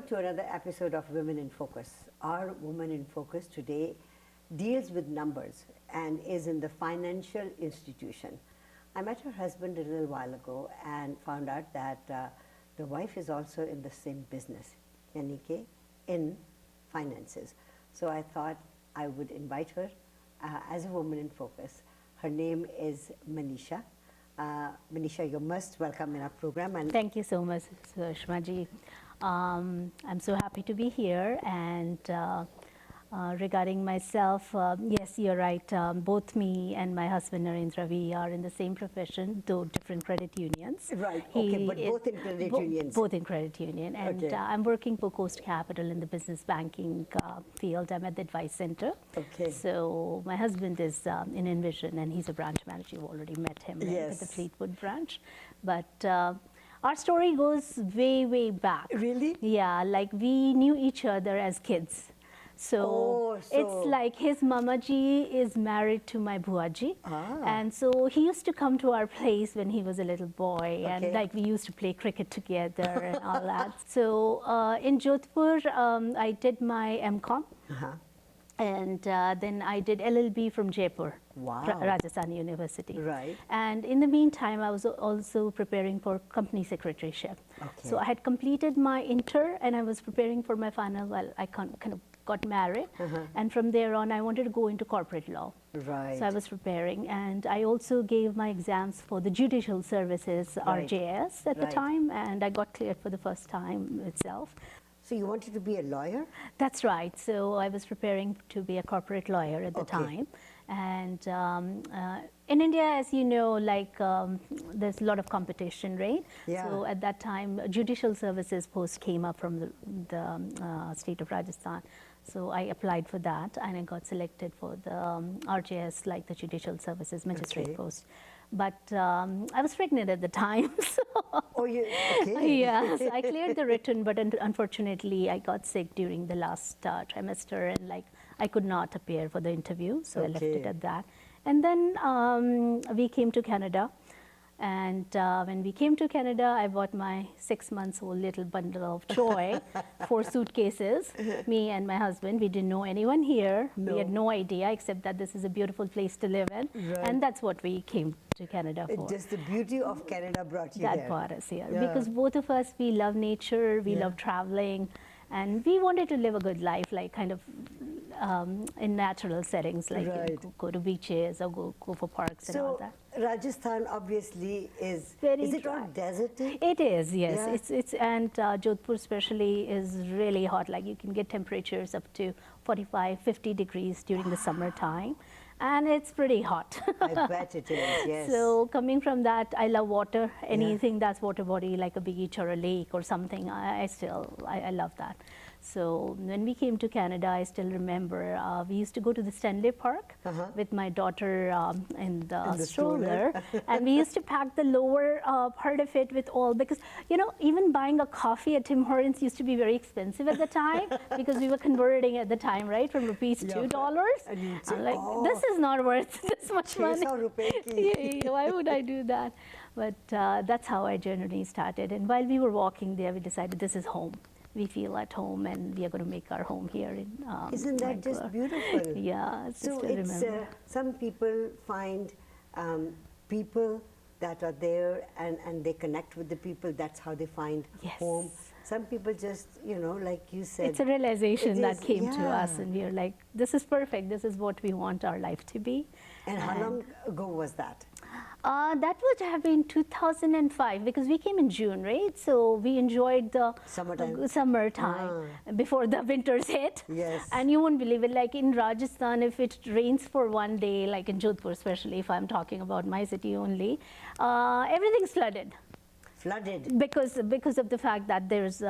Welcome to another episode of Women in Focus. Our Woman in Focus today deals with numbers and is in the financial institution. I met her husband a little while ago and found out that the wife is also in the same business, Yanike, in finances. So I thought I would invite her as a Woman in Focus. Her name is Manisha. Manisha, you're most welcome in our program. And thank you so much, Shmaji. I'm so happy to be here, and regarding myself, yes, you're right. Both me and my husband Narendra, we are in the same profession, though different credit unions. Right, okay, but both in credit unions. Both in credit union, and okay. I'm working for Coast Capital in the business banking field. I'm at the advice center. Okay. So my husband is in Envision, and he's a branch manager. You've already met him, right, yes, at the Fleetwood branch. But our story goes way, way back. Really? Yeah, like we knew each other as kids. So, it's like his mamaji is married to my buaji, and so he used to come to our place when he was a little boy, and like we used to play cricket together and all that. So in Jodhpur, I did my MCom, and then I did LLB from Jaipur, Rajasthan University. Right. And in the meantime, I was also preparing for company secretaryship. Okay. So I had completed my inter, and I was preparing for my final. Well, I kind of got married, and from there on I wanted to go into corporate law. Right. So I was preparing, and I also gave my exams for the judicial services, RJS at the time, and I got cleared for the first time itself. So you wanted to be a lawyer? That's right. So I was preparing to be a corporate lawyer at the time, and in India, as you know, like there's a lot of competition, right? Yeah. So at that time, judicial services post came up from the state of Rajasthan. So I applied for that, and I got selected for the RJS, like the judicial services magistrate post. But I was pregnant at the time, so yes, I cleared the written, but unfortunately I got sick during the last trimester, and like I could not appear for the interview, so I left it at that. And then we came to Canada, and when we came to Canada, I bought my 6-month-old little bundle of joy, 4 suitcases, me and my husband. We didn't know anyone here. We had no idea, except that this is a beautiful place to live in. And that's what we came to Canada for. Just the beauty of Canada brought you there. That brought us here. Because both of us, we love nature, we love traveling, and we wanted to live a good life, like kind of in natural settings, like go to beaches or go for parks and all that. Rajasthan obviously is it all deserty? It is, yes. It's and Jodhpur especially is really hot. Like you can get temperatures up to 45, 50 degrees during the summertime, and it's pretty hot. I bet it is, yes. So coming from that, I love water. Anything that's water body, like a beach or a lake or something, I love that. So when we came to Canada, I still remember we used to go to the Stanley Park with my daughter in the stroller, and we used to pack the lower part of it with all, because you know, even buying a coffee at Tim Hortons used to be very expensive at the time because we were converting at the time, right, from rupees to $2. I'm like, this is not worth this much money. Why would I do that? But that's how our journey started. And while we were walking there, we decided this is home. We feel at home, and we are going to make our home here in Isn't that just beautiful? Yeah. So it's some people find people that are there, and they connect with the people. That's how they find home. Some people just, you know, like you said, it's a realization that came to us, and we are like, this is perfect. This is what we want our life to be. And how long ago was that? That would have been 2005, because we came in June, right? So we enjoyed the summertime before the winters hit. Yes. And you won't believe it, like in Rajasthan, if it rains for one day, like in Jodhpur especially, if I'm talking about my city only, everything's flooded. Because of the fact that there's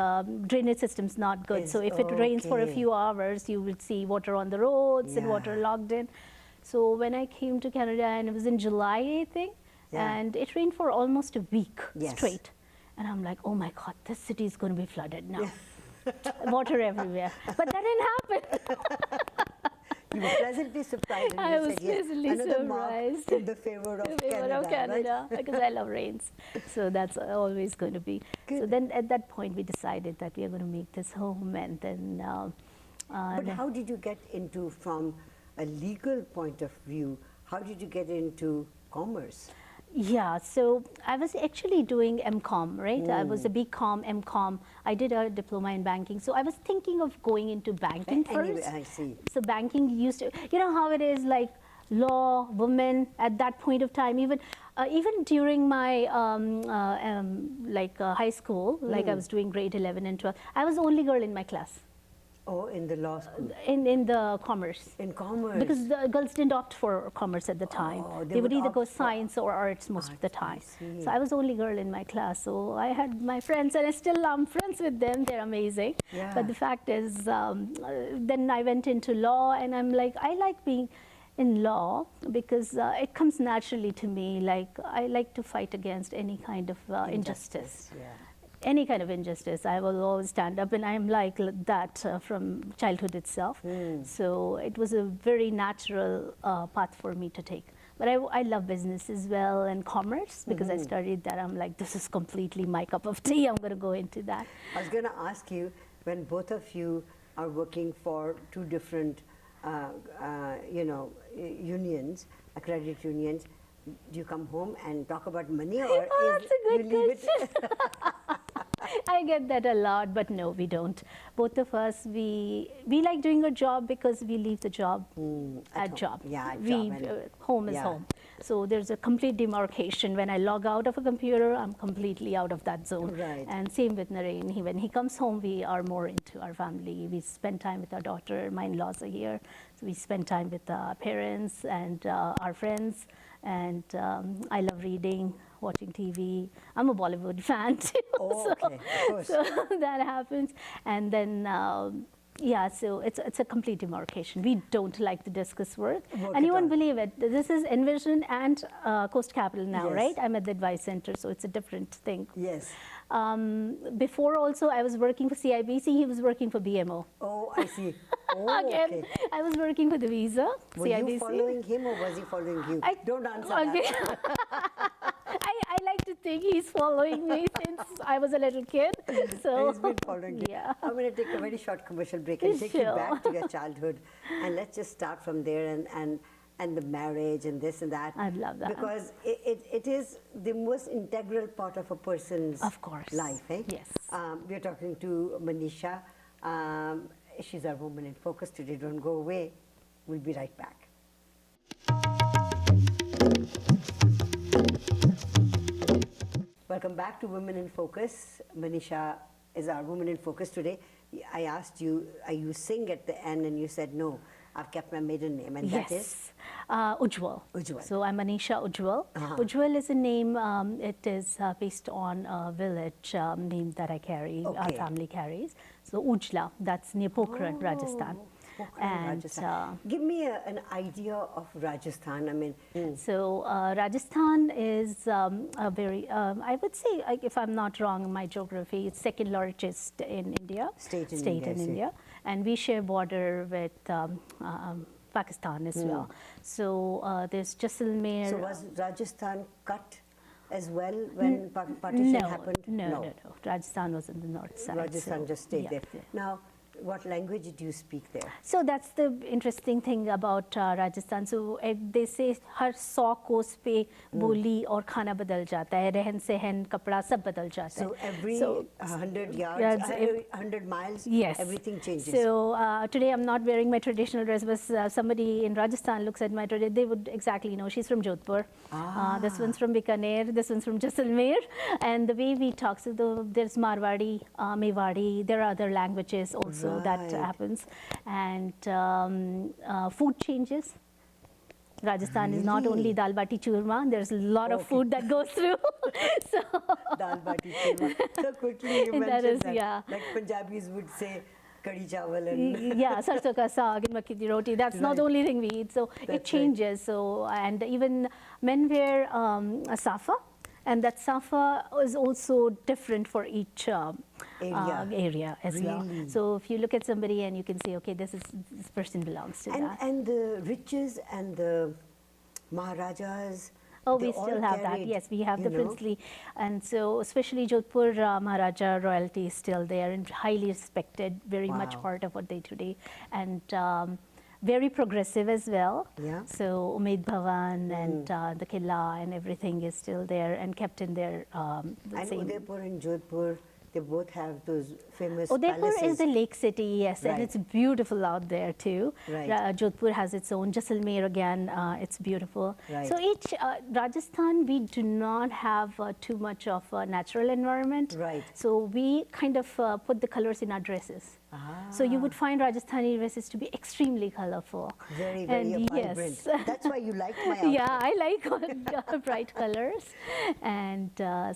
drainage system's not good. So if it rains for a few hours, you will see water on the roads and water logged in. So when I came to Canada, and it was in July, I think, and it rained for almost a week straight. And I'm like, oh my God, this city is going to be flooded now. Water everywhere. But that didn't happen. You were pleasantly surprised, and I you was said, yes, pleasantly another mark surprised. in the favor of In favor Canada, of Canada, right? because I love rains. So that's always going to be. So Good. then at that point we decided that we are going to make this home, and then. But how did you get into, from a legal point of view, how did you get into commerce? Yeah, so I was actually doing MCOM, right? I was a BCom, MCom. I did a diploma in banking. So I was thinking of going into banking Anyway, first. I see. So banking used to, you know how it is, like law, women at that point of time, even during my high school, like I was doing grade 11 and 12, I was the only girl in my class. Oh, in the law school. In the commerce. In commerce. Because the girls didn't opt for commerce at the time. Oh, they would either opt go for science or arts most of the arts, I time. see. So I was the only girl in my class. So I had my friends, and I still am friends with them. They're amazing. Yeah. But the fact is, then I went into law, and I'm like, I like being in law because it comes naturally to me. Like, I like to fight against any kind of injustice. Yeah. Any kind of injustice, I will always stand up, and I'm like that from childhood itself. So it was a very natural path for me to take. But I love business as well, and commerce, because I studied that. I'm like, this is completely my cup of tea. I'm going to go into that. I was going to ask you, when both of you are working for two different, unions, credit unions, do you come home and talk about money, or Oh, that's a good you leave question. I get that a lot, but no, we don't. Both of us, we like doing a job because we leave the job at home. job. Yeah, at we, job, and home is yeah. home. So there's a complete demarcation. When I log out of a computer, I'm completely out of that zone. Right. And same with Naren. When he comes home, we are more into our family. We spend time with our daughter. My in-laws are here. So we spend time with our parents and our friends. And I love reading, watching TV. I'm a Bollywood fan too. Oh, okay, of course. So that happens. And then, yeah, so it's a complete demarcation. We don't like to discuss work. And you won't believe it. This is Envision and Coast Capital now, Yes. right? I'm at the Advice Center, so it's a different thing. Yes. Before also, I was working for CIBC. He was working for BMO. Oh, I see. Oh, Again, okay. I was working for the Visa, Were CIBC. you following him, or was he following you? Don't answer Okay. that. I like to think he's following me since I was a little kid. So He's been following you. yeah. I'm going to take a very short commercial break and take you Sure. back to your childhood. And let's just start from there, and the marriage and this and that. I'd love that. Because it is the most integral part of a person's Of course. life. Eh? Yes. We're talking to Manisha. She's our Woman in Focus today. Don't go away. We'll be right back. Welcome back to Women in Focus. Manisha is our Woman in Focus today. I asked you, you sing at the end, and you said, no, I've kept my maiden name, and that is? Yes, Ujwal. Ujwal. So I'm Manisha Ujwal. Ujwal is a name, it is based on a village name that I carry, our Okay. family carries. So Ujla, that's near Pokhran, Rajasthan. Pokhran, Rajasthan. Give me an idea of Rajasthan. I mean, So Rajasthan is a very, I would say, if I'm not wrong, my geography, it's second largest in India. State in State India, I in see. India. And we share border with Pakistan as well. So there's Jaisalmer. so was Rajasthan cut as well when partition happened? No. Rajasthan was on the north side. Rajasthan so, just stayed yeah, there. yeah. Now, what language do you speak there? So that's the interesting thing about Rajasthan. So they say हर 100 कोस पे बोली और खाना बदल जाता है, रहन सहन कपड़ा सब बदल जाता है. So every 100 yards, yards, 100 miles, yes, everything changes. So today I'm not wearing my traditional dress, but somebody in Rajasthan looks at my tradition, they would exactly know she's from Jodhpur. This one's from Bikaner, this one's from Jaisalmer, and the way we talk. So there's Marwadi, Mewari. There are other languages also that Right. happens, and food changes. Rajasthan is not Really? only dal bati churma. There's a lot of food that goes through. So Dal bati churma. So quickly you mentioned That is, that. yeah. Like Punjabis would say kadi chawal and yeah, sarson ka saag and makki di roti. That's not the Right. only thing we eat. So That's it changes. So, and even men wear a safa, And that safa is also different for each area as well. Really? So if you look at somebody and you can say, okay, this person belongs to that. And the riches and the Maharajas. Oh, they we all still have that. carried, Yes, we have you the know. princely, and so especially Jodhpur Maharaja royalty is still there and highly respected, very much Wow. part of what they today, and very progressive as well. Yeah. So Umaid Bhawan and the Killa and everything is still there and kept in their the And same. Udaipur and Jodhpur, they both have those famous Udaipur palaces. is the lake city, yes, Right. and it's beautiful out there too. Right. Jodhpur has its own. Jaisalmer again, it's beautiful. Right. So each Rajasthan, we do not have too much of a natural environment. Right. So we kind of put the colors in our dresses. So you would find Rajasthani dresses to be extremely colorful. Very, very And vibrant. yes. That's why you like my outfit. Yeah, I like bright colors, and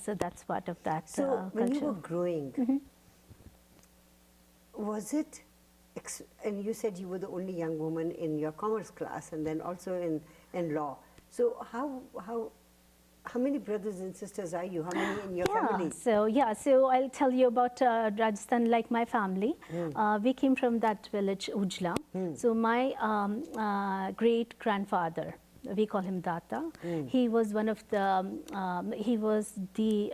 so that's part of that So when you culture. were growing, was it, and you said you were the only young woman in your commerce class and then also in law. So how many brothers and sisters are you? How many in your family? So I'll tell you about Rajasthan, like my family. We came from that village, Ujla. So my great grandfather, we call him Data. He was one of the, he was the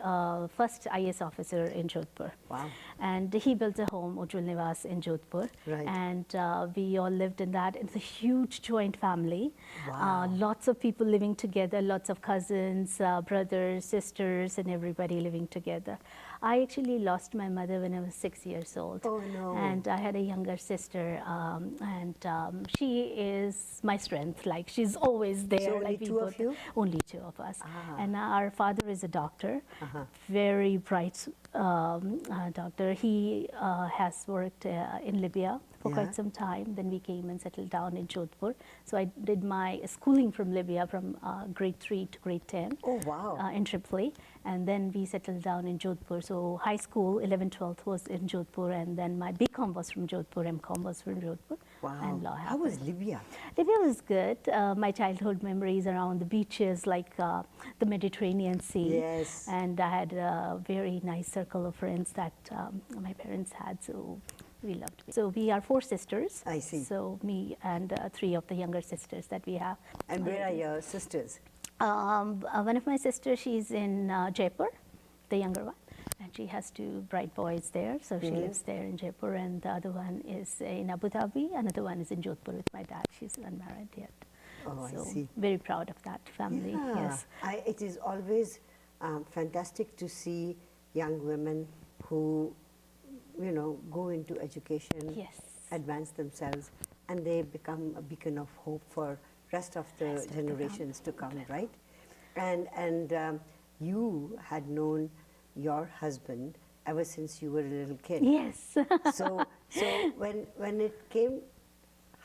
first IS officer in Jodhpur. Wow. And he built a home, Ujwal Nivas, in Jodhpur. Right. And we all lived in that. It's a huge joint family. Wow. Lots of people living together, lots of cousins, brothers, sisters, and everybody living together. I actually lost my mother when I was 6 years old. Oh, no. And I had a younger sister, and she is my strength. Like, she's always there. So only like we two of both- you? Only two of us. Ah. And our father is a doctor, very bright doctor. He has worked in Libya for Yeah. quite some time. Then we came and settled down in Jodhpur. So I did my schooling from Libya from grade 3 to grade 10. Oh, wow. In Tripoli. And then we settled down in Jodhpur. So high school, 11th, 12th was in Jodhpur. And then my BCom was from Jodhpur, MCom was from Jodhpur. Wow. And law How was happened. Libya? Libya was good. My childhood memories around the beaches, like the Mediterranean Sea. Yes. And I had a very nice circle of friends that my parents had, so we loved it. So we are 4 sisters. I see. So me and 3 of the younger sisters that we have. And where are your sisters? One of my sisters, she's in Jaipur, the younger one. And she has 2 bright boys there, so she lives there in Jaipur. And the other one is in Abu Dhabi. Another one is in Jodhpur with my dad. She's unmarried yet. Oh, So I see. very proud of that family. Yeah. Yes. It is always fantastic to see young women who, go into education, Yes. advance themselves, and they become a beacon of hope for rest of the generations to come, right? And you had known your husband ever since you were a little kid. Yes. So when it came,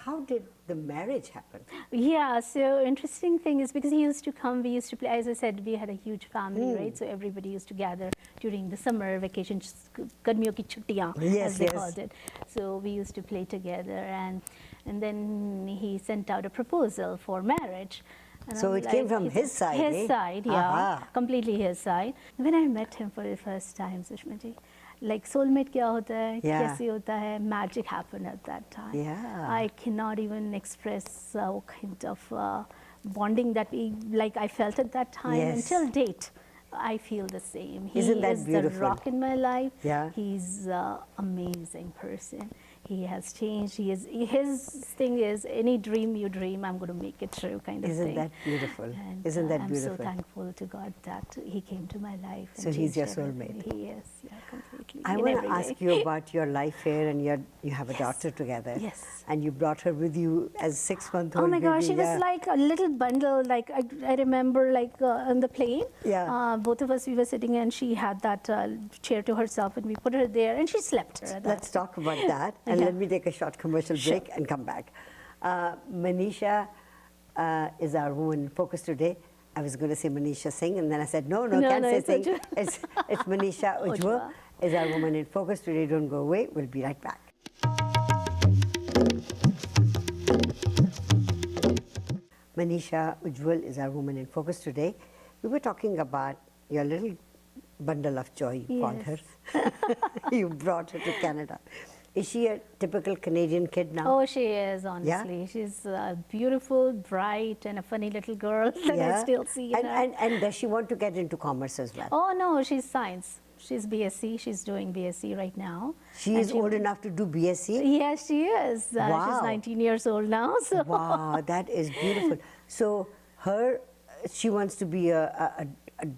how did the marriage happen? Yeah, so interesting thing is because he used to come, we used to play, as I said, we had a huge family, right? So everybody used to gather during the summer vacations, garmiyon ki chuttiyan, Yes, as they yes. called it. So we used to play together, and then he sent out a proposal for marriage. And So I'm it came from he his said- side, His eh? side, yeah, Aha. completely his side. When I met him for the first time, Sushma ji, like soulmate kya hota hai, Yeah. kaise hota hai, magic happened at that time. Yeah. I cannot even express what kind of bonding that I felt at that time. Yes. Until date, I feel the same. He Isn't that is beautiful? the rock in my life. Yeah. He's an amazing person. He has changed. His thing is, any dream you dream, I'm going to make it true, kind of Isn't thing. that beautiful? And, Isn't that I'm beautiful? so thankful to God that he came to my life. And So he's your changed everything. soulmate. He is, yeah, completely. I in want to every ask way. you about your life here, and you have a Yes. daughter together. Yes. And you brought her with you as 6-month-old. Oh my gosh, baby. she was Yeah. like a little bundle. Like I remember, on the plane. Yeah. Both of us, we were sitting, and she had that chair to herself, and we put her there, and she slept. Let's talk about that, and Yeah. let me take a short commercial Sure. break and come back. Manisha is our woman in focus today. I was going to say Manisha Singh, and then I said, no, can't say it's Singh. Ujwal. It's Manisha Ujwal Ujwal. is our woman in focus today. Don't go away. We'll be right back. Manisha Ujwal is our woman in focus today. We were talking about your little bundle of joy, you called her. You brought her to Canada. Is she a typical Canadian kid now? Oh, she is, honestly. She's beautiful, bright, and a funny little girl that I still see in her. And does she want to get into commerce as well? Oh, no, she's science. She's BSc. She's doing BSc right now. She is old enough to do BSc? Yes, she is. Wow. She's 19 years old now. So. Wow, that is beautiful. So she wants to be a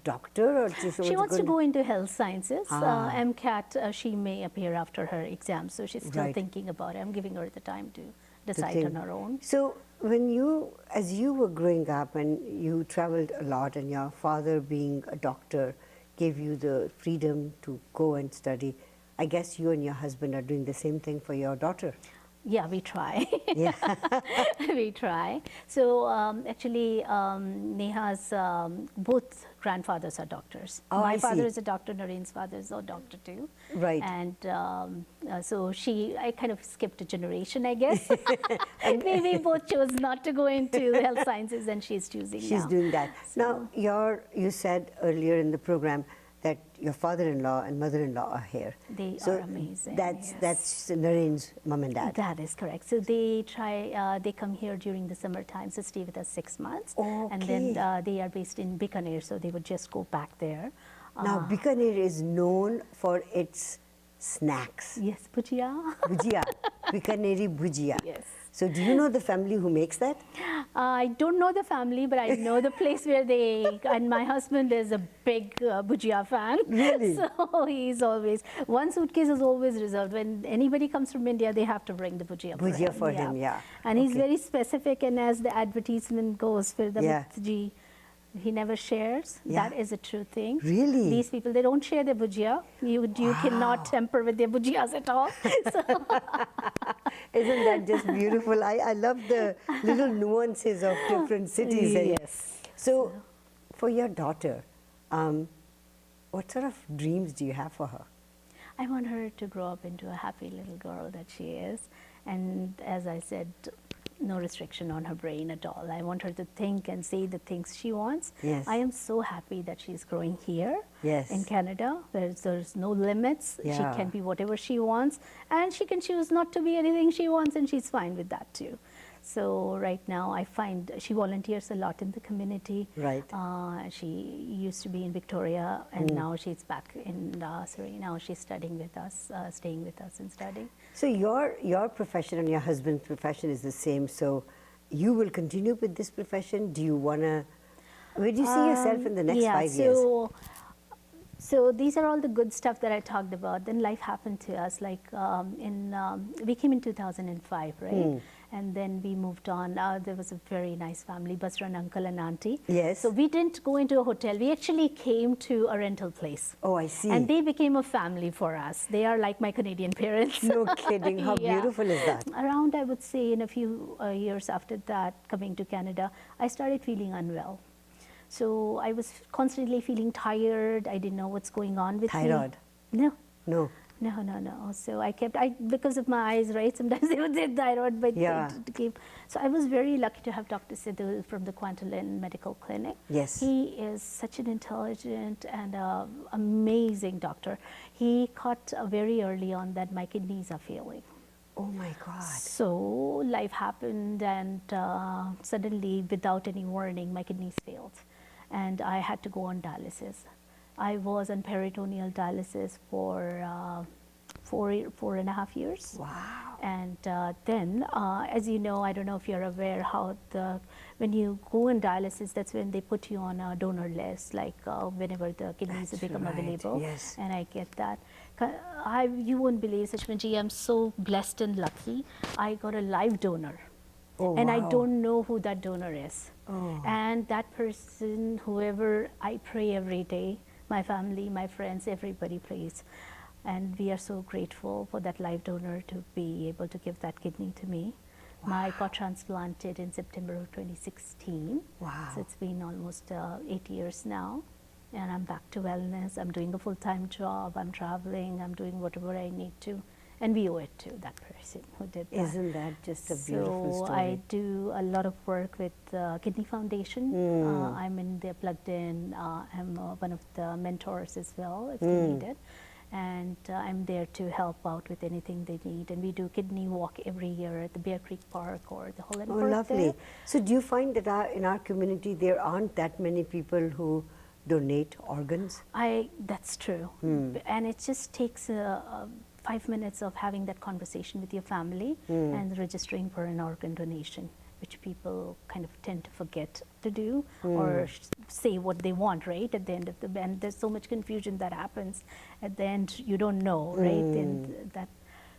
doctor, or she wants to go into health sciences. MCAT, she may appear after her exam, so she's still thinking about it. I'm giving her the time to decide on her own. So as you were growing up and you traveled a lot, and your father being a doctor gave you the freedom to go and study, I guess you and your husband are doing the same thing for your daughter. Yeah, we try. Yeah. We try. So actually, Neha's both grandfathers are doctors. Oh, My I father see. is a doctor, Naren's father is a doctor too. Right. And so I kind of skipped a generation, I guess. And we both chose not to go into health sciences, and she's choosing She's now. doing that. So- Now, you said earlier in the program that your father-in-law and mother-in-law are here. They So are amazing. That's yes. that's Naren's mom and dad. That is correct. So they they come here during the summertime, so stay with us 6 months. And then they are based in Bikaner, so they would just go back there. Now, Bikaner is known for its snacks. Yes, bhujia. Bhujia. Bikaneri bhujia. Yes. So do you know the family who makes that? I don't know the family, but I know the place where and my husband is a big bhujia fan. Really? So he's always, one suitcase is always reserved. When anybody comes from India, they have to bring the bhujia for him. Bhujia for him, yeah. And he's very specific, and as the advertisement goes for the Mitji, he never shares. Yeah. That is a true thing. Really? These people, they don't share their bhujia. You cannot tamper with their bhujiyas at all. So Isn't that just beautiful? I love the little nuances of different cities. Yes. So, for your daughter, what sort of dreams do you have for her? I want her to grow up into a happy little girl that she is. And as I said, no restriction on her brain at all. I want her to think and say the things she wants. Yes. I am so happy that she's growing here in Yes. Canada. There's no limits. Yeah. She can be whatever she wants, and she can choose not to be anything she wants, and she's fine with that too. So right now I find she volunteers a lot in the community. Right. She used to be in Victoria, and now she's back in Surrey. Now she's studying with us, staying with us and studying. So your profession and your husband's profession is the same. So you will continue with this profession? Do you want to, where do you see yourself in the next 5 years? So these are all the good stuff that I talked about. Then life happened to us. Like we came in 2005, right? And then we moved on. There was a very nice family, Basran uncle and auntie. Yes. So we didn't go into a hotel. We actually came to a rental place. Oh, I see. And they became a family for us. They are like my Canadian parents. No kidding. How Yeah. beautiful is that? Around, I would say, in a few years after that, coming to Canada, I started feeling unwell. So I was constantly feeling tired. I didn't know what's going on with Thyroid? me. No. No. So because of my eyes, right? Sometimes they would say thyroid, but so I was very lucky to have Dr. Sidhu from the Quantolin Medical Clinic. Yes. He is such an intelligent and amazing doctor. He caught very early on that my kidneys are failing. Oh my God. So life happened, and suddenly, without any warning, my kidneys failed, and I had to go on dialysis. I was on peritoneal dialysis for 4.5 years. Wow. And then, as you know, I don't know if you're aware how when you go on dialysis, that's when they put you on a donor list, like whenever the kidneys become available. Yes. And I get that. You won't believe, Sachmanji, I'm so blessed and lucky. I got a live donor. Oh, and I wow. don't know who that donor is. Oh. And that person, whoever, I pray every day. My family, my friends, everybody prays. And we are so grateful for that live donor to be able to give that kidney to me. Wow. I got transplanted in September of 2016. Wow. So it's been almost 8 years now. And I'm back to wellness. I'm doing a full-time job. I'm traveling. I'm doing whatever I need to. and we owe it to that person who did that. Isn't that just a beautiful So story? I do a lot of work with Kidney Foundation. I'm in there plugged in. I'm one of the mentors as well if they need it. And I'm there to help out with anything they need. And we do kidney walk every year at the Bear Creek Park or the Holland Oh, Park lovely. there. So do you find that in our community there aren't that many people who donate organs? That's true. And it just takes 5 minutes of having that conversation with your family and registering for an organ donation, which people kind of tend to forget to do or say what they want, right? At the end of the band, there's so much confusion that happens. At the end, you don't know, right? And that,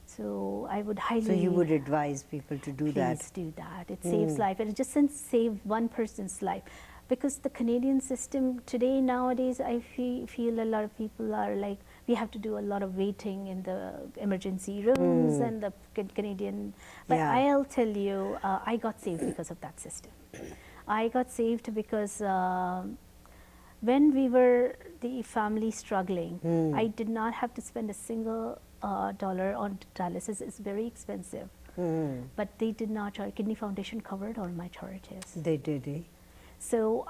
so I would highly. So you would advise people to do that? Please do that. It saves life, and it just save one person's life. Because the Canadian system today, nowadays, I feel a lot of people are like, we have to do a lot of waiting in the emergency rooms and the Canadian. But Yeah. I'll tell you, I got saved because of that system. I got saved because when we were the family struggling, I did not have to spend a single dollar on dialysis. It's very expensive. But they did not charge. Kidney Foundation covered all my charges. They did, eh? So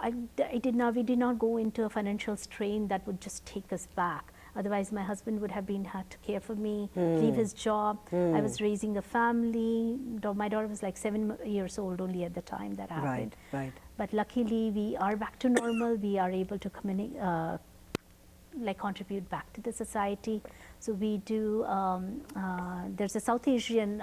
we did not go into a financial strain that would just take us back. Otherwise, my husband would have had to care for me, leave his job. I was raising a family. My daughter was like 7 years old only at the time that happened. Right. But luckily, we are back to normal. We are able to contribute back to the society. So we do, there's a South Asian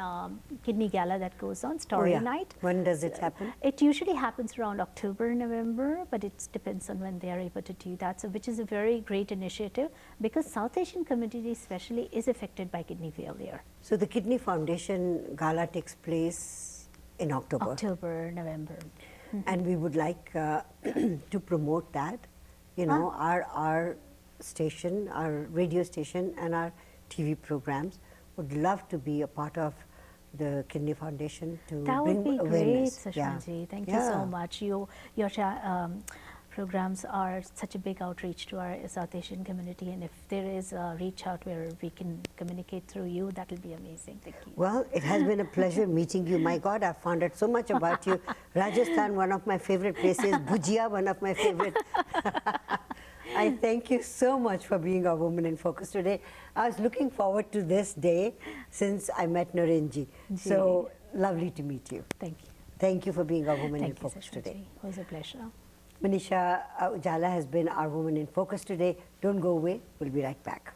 kidney gala that goes on, Starry Night. When does it happen? It usually happens around October, November, but it depends on when they are able to do that. So which is a very great initiative because South Asian community especially is affected by kidney failure. So the Kidney Foundation Gala takes place in October. October, November. And we would like to promote that. You know, our station, our radio station and our TV programs would love to be a part of the Kidney Foundation to That bring would be awareness. great, Sashmanji. Thank you so much. Your programs are such a big outreach to our South Asian community, and if there is a reach out where we can communicate through you, that will be amazing. Thank you. Well, it has been a pleasure meeting you. My God, I've found out so much about you. Rajasthan, one of my favorite places. Bhujia, one of my favorite. I thank you so much for being our Woman in Focus today. I was looking forward to this day since I met Narenji. So lovely to meet you. Thank you. Thank you for being our Woman in Thank you, Focus today. It was a pleasure. Manisha Ujwal has been our Woman in Focus today. Don't go away. We'll be right back.